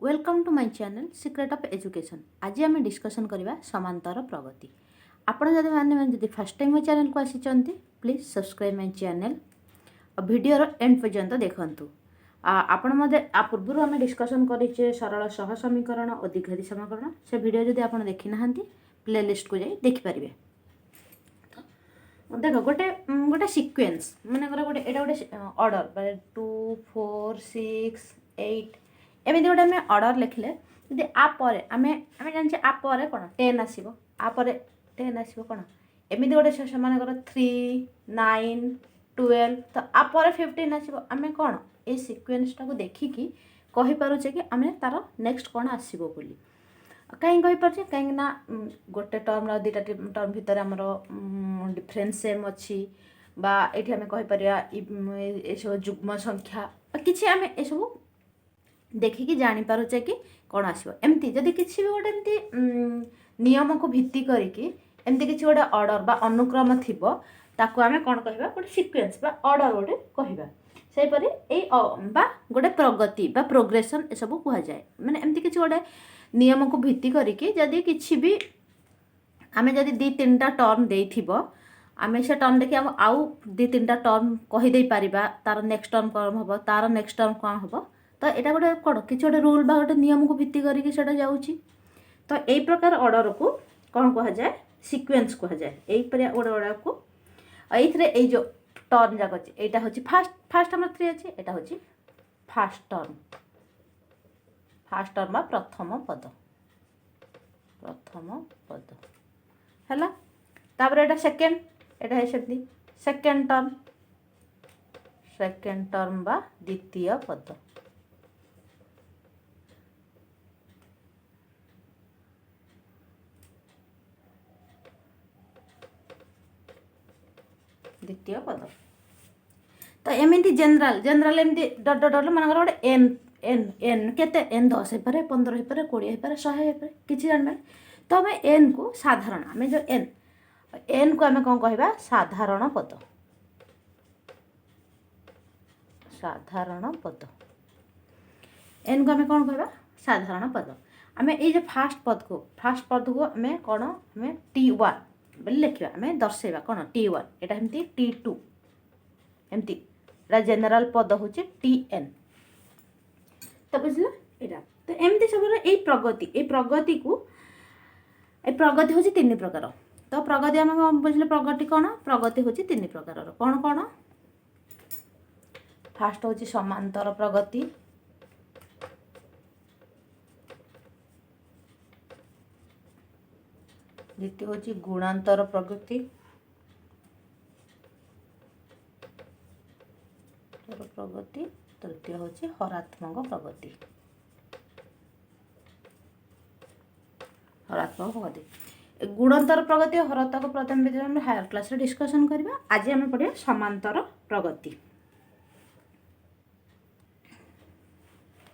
Welcome to my channel secret of education. आज आम discussion करवा समांतर प्रगति। आपण जब मैंने फर्स्ट टाइम मो चैनल को आसी प्लीज सब्सक्राइब माय चैनल और वीडियो एंड पर्यंत देखंतु। आपण मते पूर्व आम डिस्कसन करें सरल सह समीकरण और द्विघाती समीकरण। से वीडियो जब आप देखी ना प्लेलिस्ट को जाई देखिपारे। देख गोटे गोटे सिक्वेन्स मानकर गोटे एटा गोटे ऑर्डर 2 4 6 8 एमती गोटे आम ऑर्डर लिखले यदि आपर आम आम जाने आपर कौन 10 आसो आपर 10 आसो कौन एमती गोटे मानकर 3 9 12 तो आपर 15 आसो आम कौन ये सिक्वेन्सटा को देखिकी कहीपे कि आम तार नेक्स्ट कौन आसो बोली कहीं कहीपे कहीं गोटे टर्म दुटा टर्म भितर आमर डिफरेन्स सेम अच्छी ये आम कहीपर ये सब जुग्म संख्या किसी आम ये सब देखिकी जानीपारे कि कौन आसो एमती जदि किसी भी गोटे एमती नियम को भित्ति करके एमती किसी गोटे ऑर्डर बा अनुक्रम थिबो ताको आमे कौन कहबा गोटे सिक्वेन्स बा ऑर्डर गोटे कहबा सेपरि ए बा गोटे प्रगति बा प्रोग्रेशन ए सब कह जाए माने एमती किसी गोटे नियम को भित्ति करके जदि किसी भी आमे जदि 2-3टा टर्म देइथिबो आमे से टर्म देखि हम आउ 2-3टा टर्म कहि देइ परिबा तार नेक्स्ट टर्म कौन हबो तार नेक्स्ट टर्म कौन हबो तो यहाँ गोटे कौन कि गोटे रूल बा गोटे नियम को भित्ति करके जाऊँगी तो यही प्रकार ऑर्डर को कौन कह जाए सिक्वेन्स कह जाए यही गोटे ऑर्डर को ये जो टर्म जाक अच्छे यहाँ हूँ फास्ट आम 3 अच्छे यहाँ हूँ फास्ट टर्म प्रथम पद है तापर यहाँ सेकेंड यहाँ है सेकेंड टर्म बा द्वितीय पद द्वितीय पद तो एमती जनरल एमती डट डट मानकर गोटे एन एन एन केते एन 10 होपे 15 होपे 20 होपे 100 होपे किसी जानवे तो आम एन को साधारण आम जो एन को आम कौन कहवा साधारण पद एन को आम कौन कहवा साधारण पद आम ये फास्ट पद को आम कौन आम T1 बोले लिखा आम दर्शेवा कौन T1 यहाँ एमती T2 एमती जेनेराल पद हूँ TN तो बुझल यहाँ तो एमती सब प्रगति हूँ 3 प्रकार तो प्रगति आम बुझले प्रगति कौन प्रगति हूँ 3 प्रकार कौन कौन फास्ट हूँ समांतर प्रगति द्वितीय हूँ गुणांतर प्रगति तृतीय हूँ हरात्मक प्रगति गुणांतर प्रगति और हरात्मक प्रगति हम हायर क्लास रे डिस्कशन करबा आज हम पढ़िया समांतर प्रगति।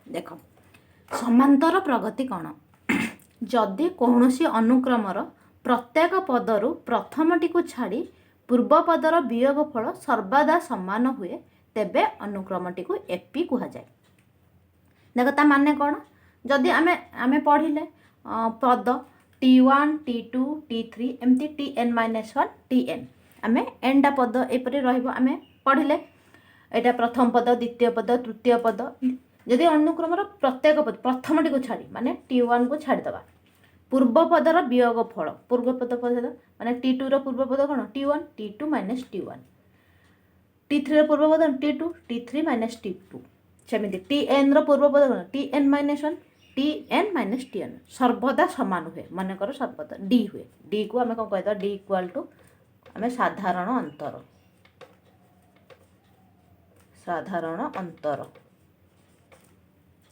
देख समांतर प्रगति कौन जदि कौनसी अनुक्रमर प्रत्येक पदरु प्रथमटी को छाड़ी पूर्व पदर वियोगफल सर्वदा समान हुए तेबे अनुक्रमटी को एपी कह जाए। देख ता माने कौन जदि आमे आमे पढ़िले पद T1 T2 T3 एमती Tn-1 Tn आमे एंडा पद एपरि रहइबो आमे पढ़िले एटा प्रथम पद द्वितीय पद तृतीय पद जदि अनुक्रमर प्रत्येक पद प्रथमटी को छाड़ी माने T1 को छाड़ी दबा पूर्व पदर वियोग फल पूर्व पद माने T2 रो पूर्व पद कौन T1 T2 minus T1 T3 रो पूर्व पद T2 T3 minus T2 सेमिति Tn रो पूर्व पद कौन Tn-1 Tn माइनस Tn सर्वदा समान हुए मन कर सर्वदा D हुए D को आम कौन कहता D इक्वाल टू आम साधारण अंतर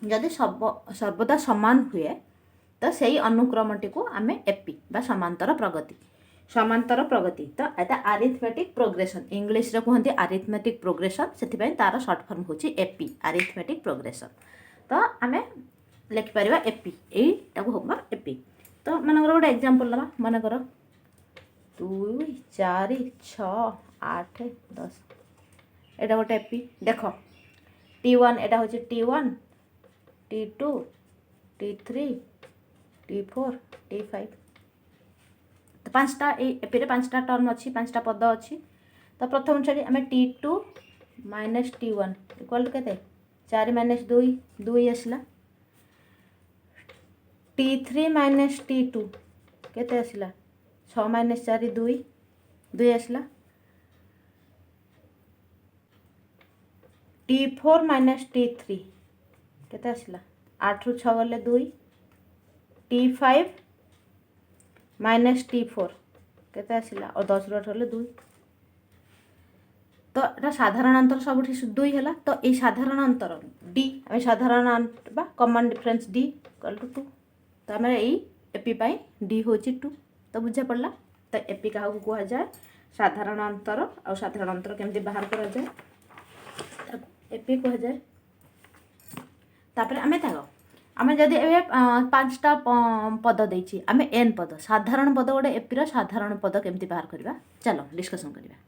जदि सर्वदा समान हुए तो सही अनुक्रमटी को आम एपी बा समांतर प्रगति तो एटा अरिथमेटिक प्रोग्रेशन इंग्लिश रे कहते अरिथमेटिक प्रोग्रेशन से तार शॉर्ट फॉर्म होची एपी अरिथमेटिक प्रोग्रेशन तो आम लिखिपर एपी यहीटा हम एपी तो मनकर गोटे एग्जांपल लबा मनकर 2 4 6 8 10 एटा गोटे एपी देख T1 एटा होची T1 T2 T3 T4 T5 तो पांचटा एपी रे पांचटा टर्म अच्छी पांचटा पद अच्छी तो प्रथम छड़ी आम T2 minus T1 equal to केते 4 माइनस 2 2 आसला T3 माइनस T2 केते आसला 6 माइनस 4 2 2 आसला T4 माइनस T3 केते आसला 8 रु 6 गले 2 T5 माइनस T4 केते आसला और 10 रु 8 गले 2 तो एटा साधारण अंतर सब 2 है तो ये साधारण अंतर d आम साधारण बा common difference d equal to 2 तो आम एपी पाई d हूँ 2 तो बुझा पड़ा तो एपी क्या कह जाए साधारण अंतर और साधारण अंतर केमती बाहर करा जाए एपी कह जाए तापर आम ताक आम जदि ए पांचटा पद देछि आम एन पद साधारण पद गोटे एपीर साधारण पद केमती बाहर करवा चलो डिस्कसन करवा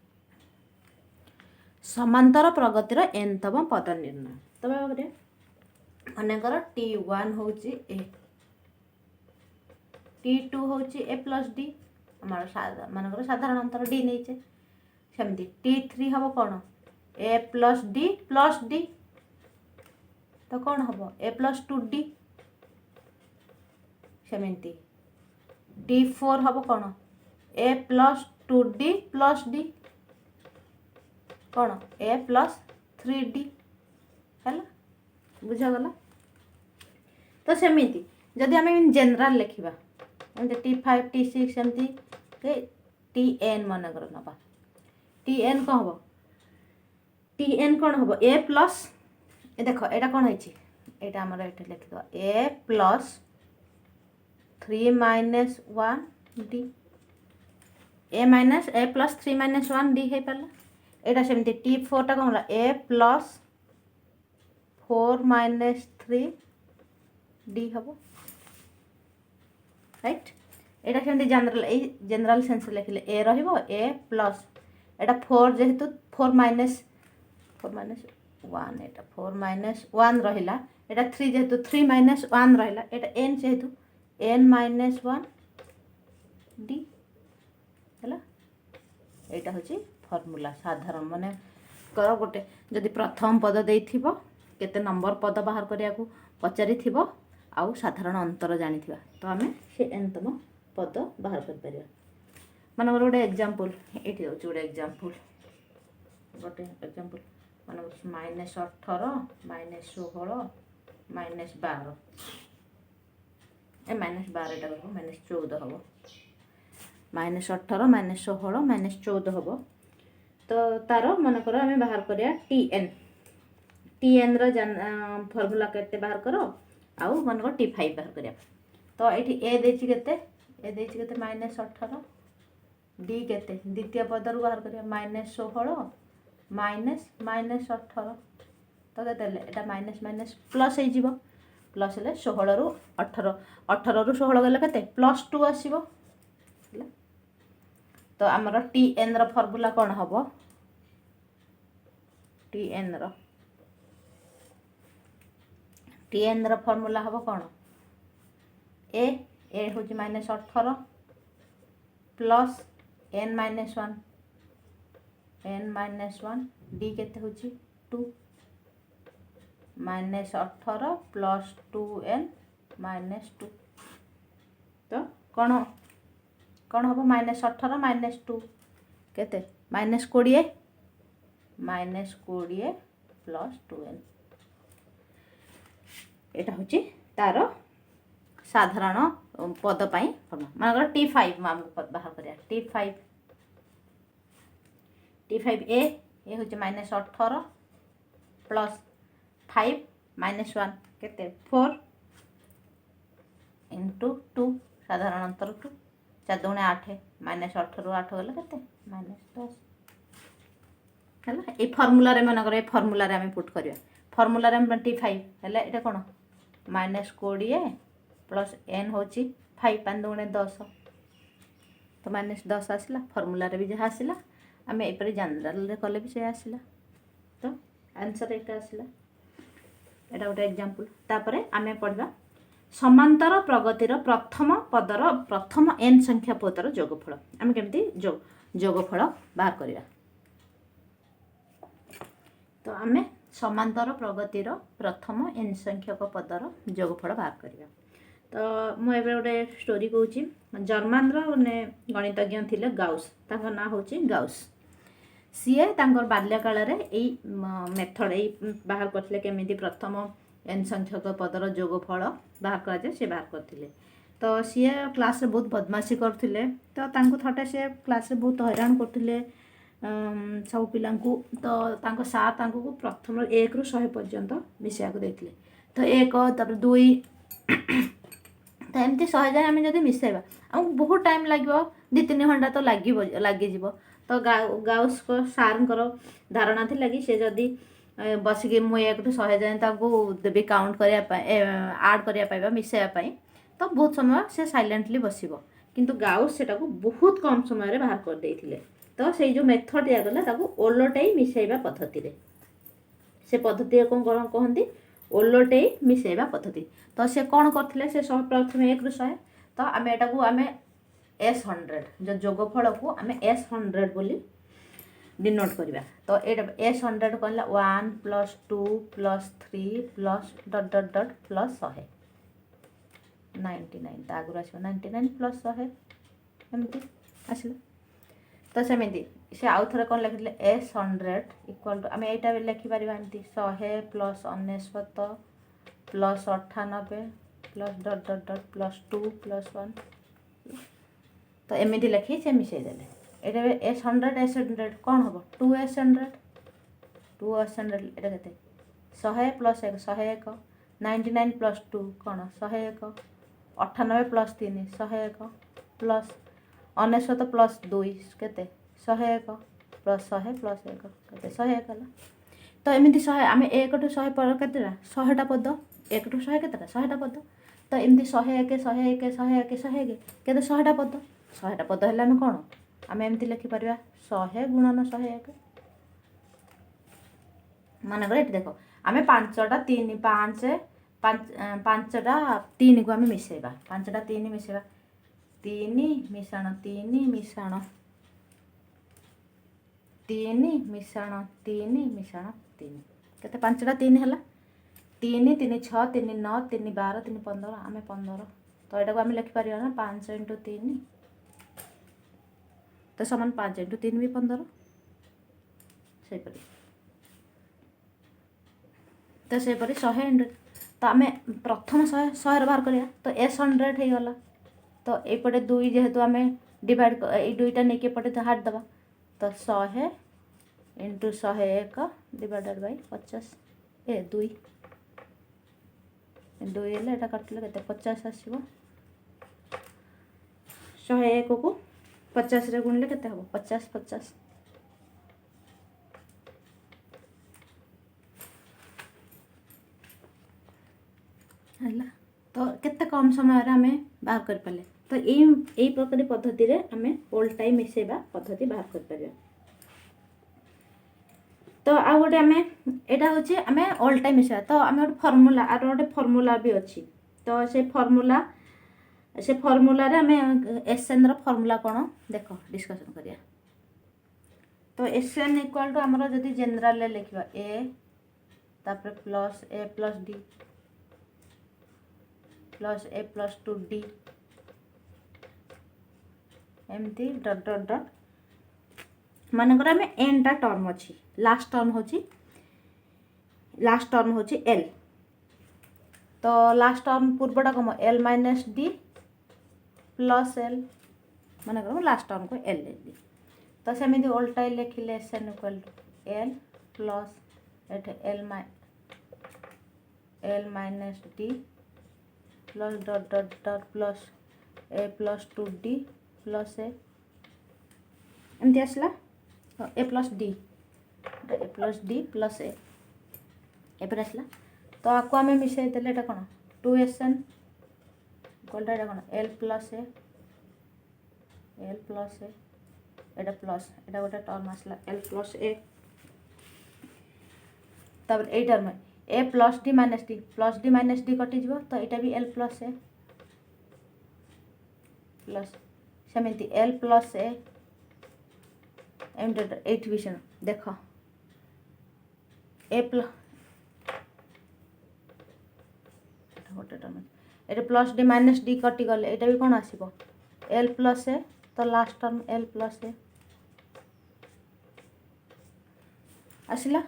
समांतर प्रगतिर एन तम पद निर्णय तब मनकर T1 हूँ ए T2 हूँ ए प्लस डी मनकर साधारण अंतर डी नहीं सेमती T3 हम कौन ए प्लस डी तो कौन हम ए प्लस 2d सेमती T4 हम कौन a plus 2d plus D कौन ए प्लस 3d है बुझागला तो सेमती जदि आम जेनराल लिखा T5 T6 सेमती Tn मनकर नवा Tn कौन हम Tn कौन हम ए प्लस ए देख एटा कौन है आमर ये लिखिद a plus 3 minus 1 d a plus 3 minus 1 d है पाला एटा सेमती T4 टा कौन ए प्लस 4 माइनस 3 डी हम राइट एटा सेमती जनरल सेंस लिखिले ए रहिबो ए प्लस एटा 4 जेहेतु 4 माइनस 1 एटा 4 माइनस 1 रहिला एटा 3 जेहेतु 3 माइनस 1 रहिला एटा n जेहेतु n माइनस 1 डी हैला एटा होची फॉर्मूला साधारण माने कर गोटे जदि प्रथम पद देइथिबो केते नंबर पद बाहर करिया को पचारिथिबो आउ साधारण अंतर जानिथिबा तो आमे से n तम पद बाहर कर परिया माने गोटे एग्जांपल एठी होची गोटे एग्जांपल माने माइनस 18 माइनस 16 माइनस 12 ए माइनस 12 एटा हो माइनस 14 हो माइनस 18 माइनस 16 माइनस 14 हो तो तार मन कर आम बाहर करिया Tn रो फॉर्मूला केते बाहर करो आउ मन को T5 बाहर करिया तो एठी ए देछि केते माइनस 18 डी केते द्वितीय पद रु बाहर करिया माइनस 16 माइनस 18 तो केते माइनस माइनस प्लस हो प्लस हेले 16 रु 18 रु 16 गले केते प्लस 2 आसीबो तो आमर Tn रो फॉर्मूला कौन हम Tn रो फॉर्मूला हम कौन ए हूँ minus 18 plus n minus 1 D केते हूँ 2 माइनस 18 प्लस 2n माइनस 2 तो कौन हम माइनस 18 माइनस 2 केते माइनस 20 प्लस 2n एटा हूँ तार साधारण पद पाई मानकर T5 आमको पद बाहर करिया T5 ए हूँ माइनस 18 प्लस 5 माइनस 1 केते 4 इंटू 2 साधारण अंतर 2 4 दूने 8 माइनस 18 रु 8 गले केते माइनस 10 है ये फॉर्मूला रे मनकर ये फॉर्मूला रे आम पुट करिया फॉर्मूला रे T5 है एटा कौन माइनस 20 प्लस n हूँ 5 5 दूने 10 तो माइनस 10 आसला फॉर्मूला रे भी जहाँ आसला आम एपरी जनरल कले भी से आसला तो आंसर एटा आसला एटा गोटे एग्जांपल तापरे आमे पढ़वा समांतर प्रगतिर प्रथम पदर प्रथम n संख्या पदर जोगफल आम केमती जोगफल बाहर करवा। तो आम समांतर प्रगतिर प्रथम n संख्यक पदर जोगफल बाहर करवा। तो मुझे गोटे स्टोरी कहूँ जर्मान गणितज्ञ थे गाउस तांकर ना हूँ गाउस। सीए तांकर बाल्यकाल यही मेथड यही बाहर करते केमी प्रथम n संख्यक पदर जोगफल बाहर कराए सी बाहर करते। तो सीए क्लास बहुत बदमाशी करते तो थटे सी क्लास बहुत हैरान करते सब पिला। तो सार को प्रथम 1 ରୁ 100 पर्यंत मिसैया देते। तो 1 तापर 2 तो एमती 100 जाए आम जब मिसेबा आमको बहुत टाइम लगे 2-3 घंटा तो लगिज। तो गाउस को सार धारणा थी लगी सी जदि बसिक मुझे 1 ରୁ 100 जाए देवी काउंट करने आड करने मिसेवाई तो बहुत समय से साइलेंटली बस किंतु गाउस से बहुत कम समय बाहर कर देते। तो से जो मेथड दिगला ओलटई मिसेवा पद्धति से पद्धति कौन कहते ओलटई मिसेवा पद्धति। तो से कौन करते से प्रथम 1 ରୁ 100 तो आम एटा आम S100 जो जोगफल को आम S100 बोली डिनोट करवा। तो ये S100 कहला 1 + 2 + 3 plus dot dot dot plus 100 99 तो आगुरी आस 99 + 100 एमती आसला। तो सेमती से आउ थे कौन लिखिले S100 इक्वल टू आम यहाँ लिखिपर एमती 100 + 99 + 98 प्लस डट डट डट +2 + 1 तो एमती लिखी से मिसईदे ये S100 कौन हम 2S100 2S100 ये के 100 + 1 101 99 + 2 कौन 101 98 + 3 101 प्लस 99 + 2 के 101 प्लस 100 + 1 के 101 है। तो एमती 100 आम 1 ରୁ 100 पर के 100टा पद 1 ରୁ 100 के 100टा पद। तो एमती 101 101 101 101 के 100टा पद 100टा पद है आम कौन आम एमती लिखिपर 100 × 101 मानकर ये देख आम 5टा 3 5टा 3 को आम मिसेबा 5टा 3 मिसेबा 3 मिशाण 3 मिशाण 3 मिशाण 3 मिशाण 3 के 5टा 3 है 3 3 6 3 9 3 12 3 15 आम 15 तो यहाँ आम लिखिपर ना 5 × 3 तो समान 5 × 3 भी 15 सेपरी। तो सेपरी 100 तो आम प्रथम 100 बाहर करिया तो S100 हो गला। तो एपटे 2 जेहेतु आम डिवाइड ये 2टा नहीं एपटे हाट दबा तो 100 × 101 डिवाइडेड बाय 50 ए 2 हेल्ला यहाँ काटिले के 50 आसो 101 को 50 रे गुणिले केते हम 50 50 है। तो केते कम समय आम बाहर कर पाले। तो यही प्रकार पद्धति रे आम ओल्टाई मिसेबा पद्धति बाहर कर पारे। तो आ गोटे आम यहाँ हूँ आम ओल्टाई मिसेबा तो आम गोटे फर्मूला आर गोटे फर्मूला भी अच्छी। तो से फर्मूला रे आम SN रो फर्मूला कौन देख डिस्कसन करिया। तो SN इक्वल टू आमर जदि जनरल लिखा A तापर plus A + D plus A + 2D एमती डट डट डट मानकर आम एनटा टर्म अच्छी लास्ट टर्म हूँ L। तो लास्ट टर्म पूर्वटा कम L - D प्लस L मानकर लास्ट टर्म को L ले ली। तो सेमती ओल्टाई लिखिले SN equal to L plus L - D plus dot dot dot plus A + 2D plus A एमती आसला A + D प्लस A एपर आसला। तो आपको आम मिसई देले एटा कौन 2SN इक्वल टू एटा कौन L + A Etah plus iota गोटे टर्म आसला L + A तापर a term a plus d minus d कटिज तो यहाँ भी एल प्लस ए प्लस सेमती एल प्लस ए एम भी देख ए प्लस गोटे टर्म ये प्लस डी माइनस डी कटिगले यहाँ भी कौन आसो एल प्लस ए तो last term l plus a आसला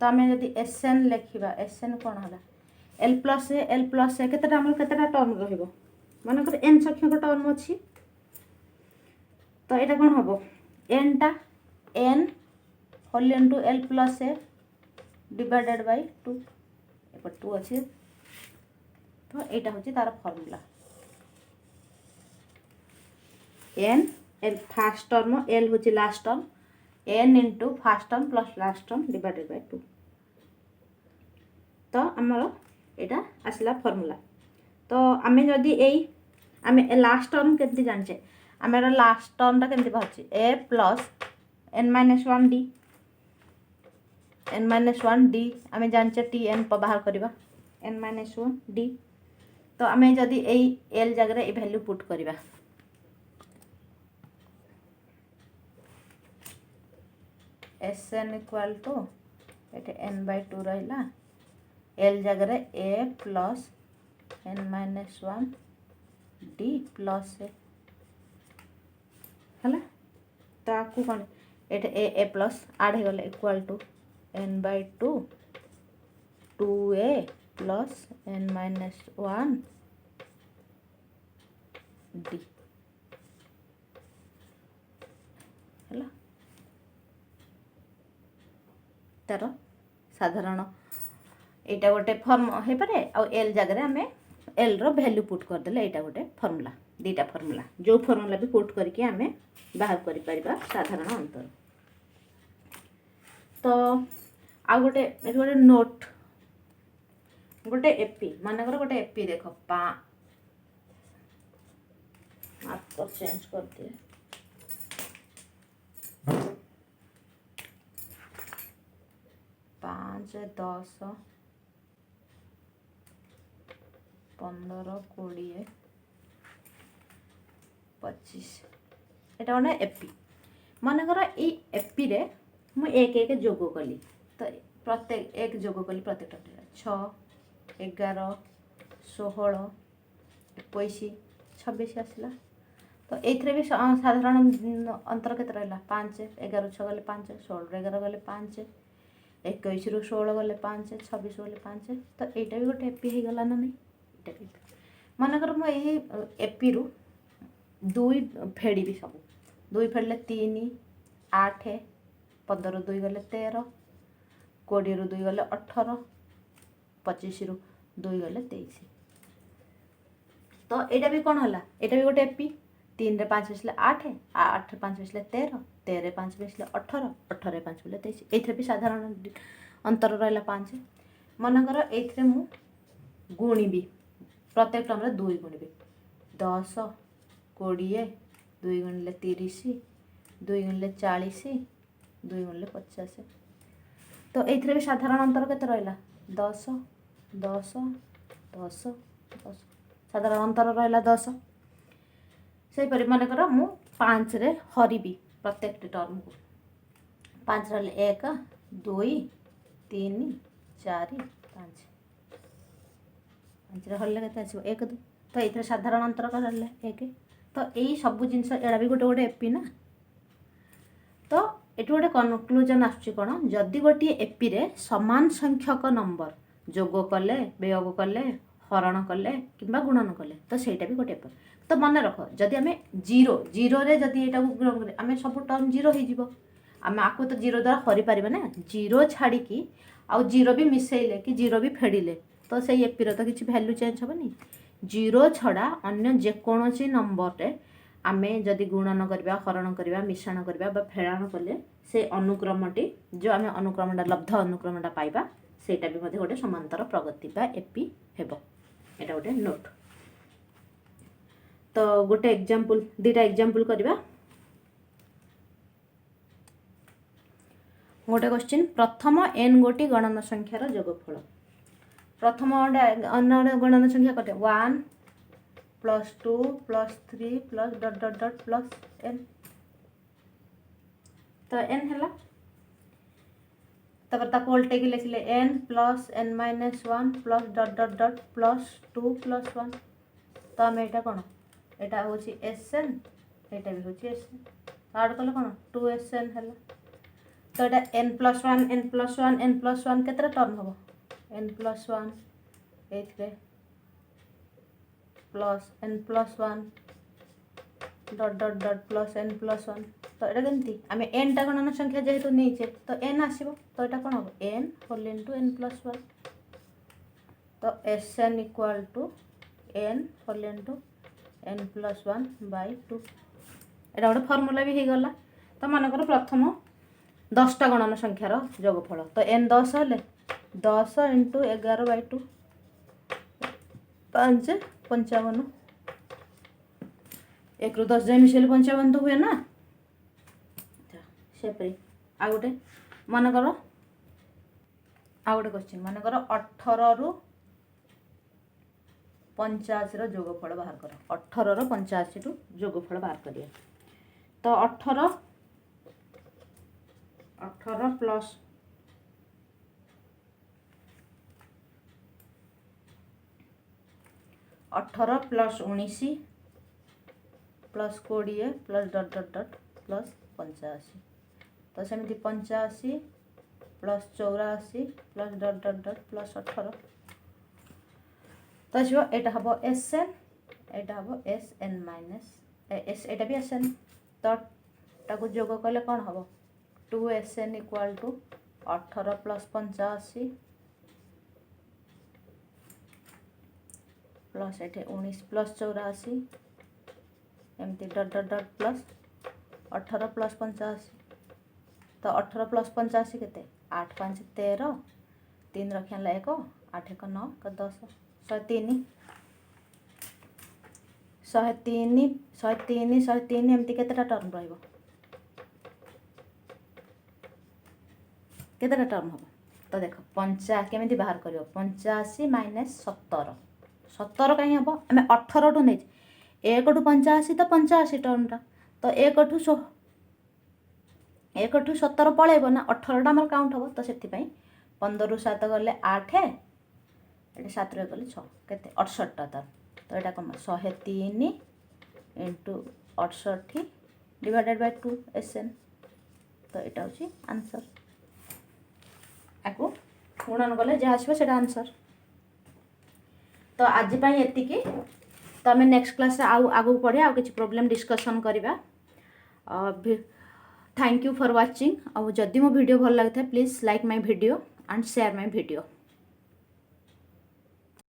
तो आम जदि एस एन लिखा एस एन कौन है एल प्लस ए केतेटा टर्म रहिबो मनकर एन संख्यक टर्म अच्छी तो यहाँ कौन हम एन टा n whole into l plus a divided by 2 एप 2 अच्छे तो यहाँ हूँ तार formula n l first term l हूँ last term n into first term plus last term divided by 2 तो आमर यहाँ आसला फर्मूला तो आम जदि आम लास्ट टर्म केमती जाने आम लास्ट टर्म टा केमती बाहर a plus n minus one d आम जाने टी एन बाहर करवा एन माइनस वन डी तो आम जदि एल जगह ये वैल्यू पुट करवा एस एन इक्वाल टू ये एन बाय 2 रहा एल जगह a plus n minus one d plus है तो आपको कौन ये ए प्लस आड हो गला equal to n by 2 2a plus n minus one D है तार साधारण यहाँ गोटे फर्म हो पारे आ एल जगह आम एल रो वैल्यू पुट करदे यहाँ गोटे फर्मूला दीटा फर्मूला जो फर्मूला भी पुट करके आम बाहर कर साधारण अंतर तो आ गोटे गोटे नोट गोटे एपी मानकर गोटे एपी देख मार्कर चेंज कर दिए 5 10 15 20 25 एटा गोटे एपी मनकर एपी रे मु एक एक जोग कली तो प्रत्येक एक जोग कली प्रत्येक 6 11 16 21 26 आसला तो ये भी साधारण अंतर केते रहा 5 11 6 गले 5 16 11 गले 5 21 रु 16 गले 5 26 गले 5 तो यहाँ भी गोटे एपी हो गला ना नहीं मनकर मुझे एपी रु 2 फेड़ी सब 2 फेड़े 3 8 15 2 गले 13 20 रु 2 गले 18 25 रु 2 गले 23 तो यहाँ भी कौन है यहाँ भी गोटे एपी 3 रे 5 बसले 8 8 रे 5 बसले 13 13 रे 5 बसले 18 18 रे 5 बसले 23 ये भी साधारण अंतर रहा 5 मनकर ये मु गुणिबी प्रत्येक टर्म रे 2 गुणिबी 10 20 2 गुणिले 30 2 गुणिले 40 2 गुणिले 50 तो ये भी साधारण अंतर केते रहा 10 10 10 10 साधारण अंतर रहा 10 से परि मनकर मु 5 रे हरिबी प्रत्येक टर्म को 5 रहा 1 2 3 4 5 5 रे हरले केते आसीबो 1 2 तो ये साधारण अंतर कर 1 तो यही सब जिनस एड़ा भी गोटे गोटे एपी ना तो ये गोटे कनक्लूजन आसुची कौन जदि गोटे एपी रे समान संख्यक नंबर जोग कले वियोग कले हरण कले किंबा गुणन कले तो ସେଇଟା भी गोटे एपी तो मन रख जदि आम जीरो जीरो रे जदि एटा को आम सब टर्म जीरो हो आम आपको तो जीरो द्वारा हरि पारिबा ना जीरो छाड़ी की आउ जीरो भी मिसेइले कि जीरो भी फेडिले तो से एपीर तो किसी भैल्यू चेंज हेनी जीरो छड़ा अन्य जेकोसी नंबर आम जदि गुणन करवा हरण करवा मिश्रण करवा फेड़ाण कले से अनुक्रमटी जो आम अनुक्रमटा लब्ध अनुक्रमटा पाइबा सेटा भी मध्य गोटे समांतर प्रगति बा एपी हेबो एटा गोटे नोट तो गोटे एग्जांपल दीटा एग्जांपल करवा गोटे क्वेश्चन प्रथम n गोटी गणन संख्यार जोगफल प्रथम गणन संख्या कटे 1 plus 2 plus 3 plus dot dot dot plus n तो n है तब ताको उल्टे की लिखले n plus n minus 1 plus dot dot dot plus 2 plus 1 तो आम यहाँ कौन यहाँ हूँ Sn यहाँ भी हूँ Sn आड कले कौन 2Sn है तो यहाँ n plus 1 n plus 1 n plus 1 केतरा टर्म हम n प्लस 1 ये plus n plus 1 dot dot dot plus n plus 1 तो यहाँ केमती आम n टा गणन संख्या जेहेतु नहीं तो n आसो तो यहाँ कौन हम n whole into n plus 1 तो Sn equal to n whole into n plus 1 by 2 यहाँ गोटे फर्मूला भी हो गला तो मानकर प्रथम 10टा गणन संख्यार जोगफल तो n 10 हेले 10 इंटू 11 बाय 2 5 55 1 रु 10 जाए मिसेल 55 तो हुए ना सेपरी आ गोटे मानकर आ गोटे क्वेश्चन मानकर 18 रु 85 रो जोगफल बाहर कर 18 रु 85 रु जोगफल बाहर करिए तो 18 plus 18 plus 19 plus 20 plus dot dot dot plus 85 तो सेमती 85 plus 84 plus dot dot dot plus 18 तो आसो यहाँ हम Sn यहाँ हम Sn माइनस यहाँ भी Sn तो ताको जोग कले कौन हम 2Sn equal to 18 plus 85 plus ये 19 प्लस 84 एमती dot dot dot plus 18 plus 85 तो 18 प्लस 85 के 8 5 13 3 रखिया 1 8 1 9 10 103 103 एमती केतेटा टर्म रहिबो केतेटा टर्म हम तो देख 50 केमिति बाहर करियो 85 माइनस 17 17 कहीं हम आम 18 टू नहीं 1 टू 85 तो 85 टर्मटा तो 1 टू 17 पलैब ना 18टा आम काउंट हम तो से 15 रु 7 गले 8 ये 7 रे गले 6 केते 68टा तो यहाँ कम 103 इंटू 68 डिवाइडेड बाय 2 Sn तो यहाँ हूँ आंसर आपको गुणन गले जहाँ आसो से आंसर तो आज ये तो आम नेक्स्ट क्लास आगू पढ़े आउ किसी प्रॉब्लम डिस्कशन करवा थैंक यू फॉर वाचिंग और जदि मो वीडियो भल लगे please like my video and share my video.